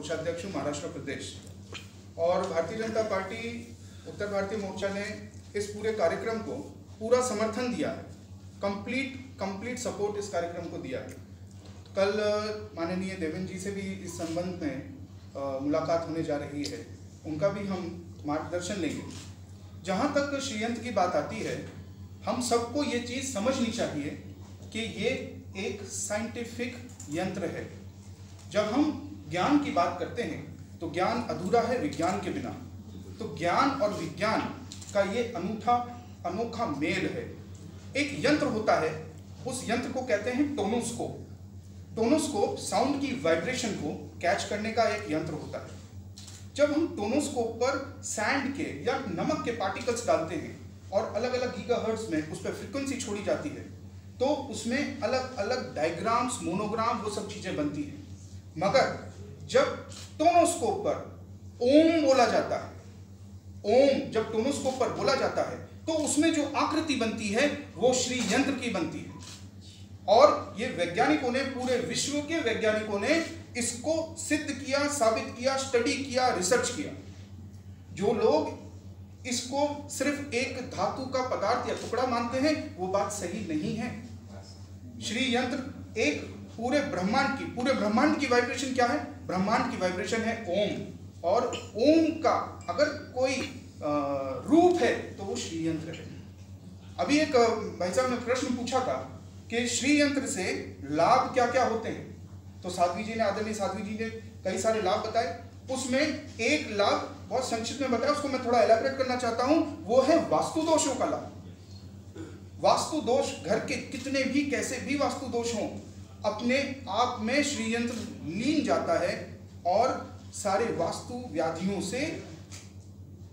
कोषाध्यक्ष हूँ महाराष्ट्र प्रदेश। और भारतीय जनता पार्टी उत्तर भारतीय मोर्चा ने इस पूरे कार्यक्रम को पूरा समर्थन दिया है, कंप्लीट सपोर्ट इस कार्यक्रम को दिया है। कल माननीय देवेंद्र जी से भी इस संबंध में मुलाकात होने जा रही है, उनका भी हम मार्गदर्शन लेंगे। जहाँ तक श्रीयंत्र की बात आती है, हम सबको ये चीज़ समझनी चाहिए कि ये एक साइंटिफिक यंत्र है। जब हम ज्ञान की बात करते हैं तो ज्ञान अधूरा है विज्ञान के बिना। तो ज्ञान और विज्ञान का ये अनोखा मेल है। एक यंत्र होता है, उस यंत्र को कहते हैं टोनोस्कोप। टोनोस्कोप साउंड की वाइब्रेशन को कैच करने का एक यंत्र होता है। जब हम टोनोस्कोप पर सैंड के या नमक के पार्टिकल्स डालते हैं और अलग अलग गीगाहर्ट्ज में उस पर फ्रीक्वेंसी छोड़ी जाती है, तो उसमें अलग अलग डायग्राम्स, मोनोग्राम, वो सब चीज़ें बनती हैं। मगर जब टोनोस्कोप पर ओम बोला जाता है, ओम जब टोनोस्कोप पर बोला जाता है, तो उसमें जो आकृति बनती है वो श्री यंत्र की बनती है। और ये वैज्ञानिकों ने, पूरे विश्व के वैज्ञानिकों ने इसको सिद्ध किया, साबित किया, स्टडी किया, रिसर्च किया। जो लोग इसको सिर्फ एक धातु का पदार्थ या टुकड़ा मानते हैं, वो बात सही नहीं है। श्री यंत्र एक पूरे ब्रह्मांड की वाइब्रेशन क्या है? ब्रह्मांड की वाइब्रेशन है ओम। और ओम का अगर कोई रूप है तो वो श्री यंत्र है। अभी एक भाई साहब ने प्रश्न पूछा था कि श्री यंत्र से लाभ क्या क्या होते हैं, तो आदरणीय साध्वी जी ने कई सारे लाभ बताए। उसमें एक लाभ बहुत संक्षिप्त में बताया, उसको मैं थोड़ा एलैबोरेट करना चाहता हूं। वो है वास्तु दोषों का लाभ। वास्तु दोष, घर के कितने भी कैसे भी वास्तु दोष हों, अपने आप में श्री यंत्र लीन जाता है और सारे वास्तु व्याधियों से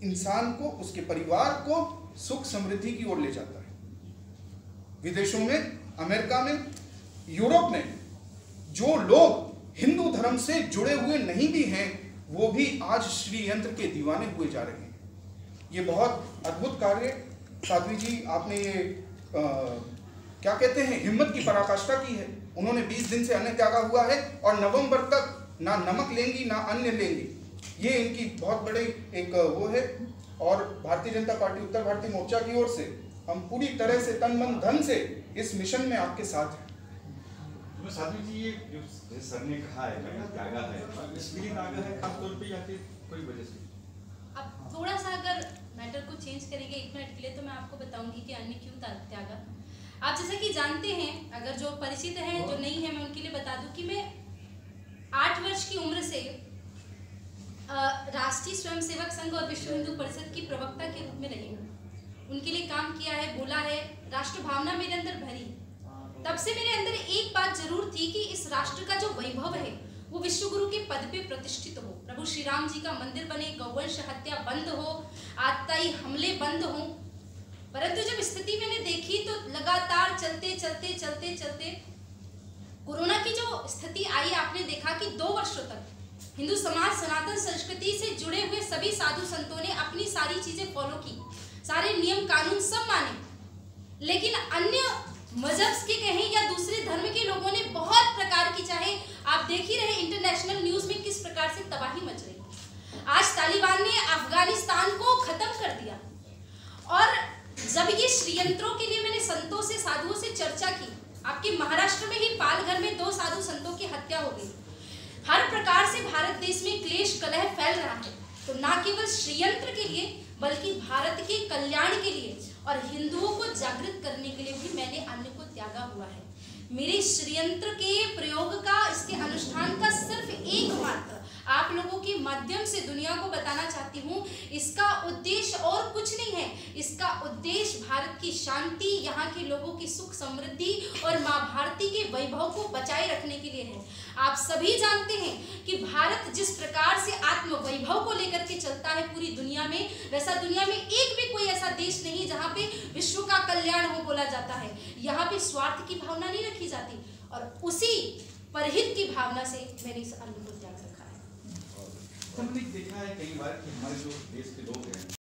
इंसान को, उसके परिवार को सुख समृद्धि की ओर ले जाता है। विदेशों में, अमेरिका में, यूरोप में जो लोग हिंदू धर्म से जुड़े हुए नहीं भी हैं, वो भी आज श्री यंत्र के दीवाने हुए जा रहे हैं। ये बहुत अद्भुत कार्य साध्वी जी आपने ये क्या कहते हैं, हिम्मत की पराकाष्ठा की है। उन्होंने 20 दिन से अन्न त्यागा हुआ है और नवंबर तक ना नमक लेंगी ना अन्न लेंगी। ये इनकी बहुत बड़ी एक वो है। और भारतीय जनता पार्टी उत्तर भारतीय मोर्चा की ओर से हम पूरी तरह से तन मन धन से इस मिशन में आपके साथ हैं। साध्वी जी, ये जो सर ने कहा है त्यागा है, इसके लिए त्यागा है खासतौर पे या फिर कोई वजह से? अब थोड़ा सा अगर मैटर को चेंज करेंगे 1 मिनट के लिए, तो मैं आपको बताऊंगी कि अन्य क्यों त्यागा। आप जैसा कि जानते हैं, अगर जो परिचित हैं, जो नहीं है, मैं उनके लिए बता दूं कि मैं 8 वर्ष की उम्र से राष्ट्रीय स्वयंसेवक संघ और विश्व हिंदू परिषद की प्रवक्ता के रूप में रही हूँ। उनके लिए काम किया है, बोला है, राष्ट्र भावना मेरे अंदर भरी। तब से मेरे अंदर एक बात जरूर थी कि इस राष्ट्र का जो वैभव है वो विश्व गुरु के पद पे प्रतिष्ठित हो, प्रभु श्री राम जी का मंदिर बने, गौवंश हत्या बंद हो, आतताई हमले बंद हो। परंतु जब स्थिति मैंने देखी तो लगातार चलते कोरोना की जो स्थिति आई, आपने देखा कि 2 वर्षों तक हिंदू समाज सनातन संस्कृति से जुड़े हुए सभी साधु संतों ने अपनी सारी चीजें फॉलो की, सारे नियम कानून सब माने, लेकिन अन्य मजहब के कहें या दूसरे धर्म के लोगों ने बहुत प्रकार की, चाहे आप देख ही रहे इंटरनेशनल न्यूज में किस प्रकार से तबाही मच रही। आज तालिबान ने अफगानिस्तान को खत्म कर दिया। और जब ये श्रीयंत्रों के लिए मैंने संतों से, साधुओं से चर्चा की, आपके महाराष्ट्र में ही पालघर में 2 साधु संतों की हत्या हो गई। हर प्रकार से भारत देश में क्लेश कलह फैल रहा है। तो ना केवल श्रीयंत्र के लिए बल्कि भारत के कल्याण के लिए और हिंदुओं को जागृत करने के लिए भी मैंने अन्न को त्यागा हुआ है। मेरे श्रीयंत्र के प्रयोग का, इसके अनुष्ठान का सिर्फ एकमात्र आप लोगों के माध्यम से दुनिया को बताना चाहती हूँ। इसका उद्देश्य और कुछ नहीं है, इसका उद्देश्य भारत की शांति, यहाँ के लोगों की सुख समृद्धि और माँ भारती के वैभव को बचाए रखने के लिए है। आप सभी जानते हैं कि भारत जिस प्रकार से आत्म वैभव को लेकर के चलता है पूरी दुनिया में, वैसा दुनिया में एक भी कोई ऐसा देश नहीं जहाँ पे विश्व का कल्याण हो बोला जाता है। यहाँ पे स्वार्थ की भावना नहीं रखी जाती और उसी परहित की भावना से मैंने इस अन्न को त्याग रखा है। हमने देखा है कई बार कि हमारे जो देश के लोग हैं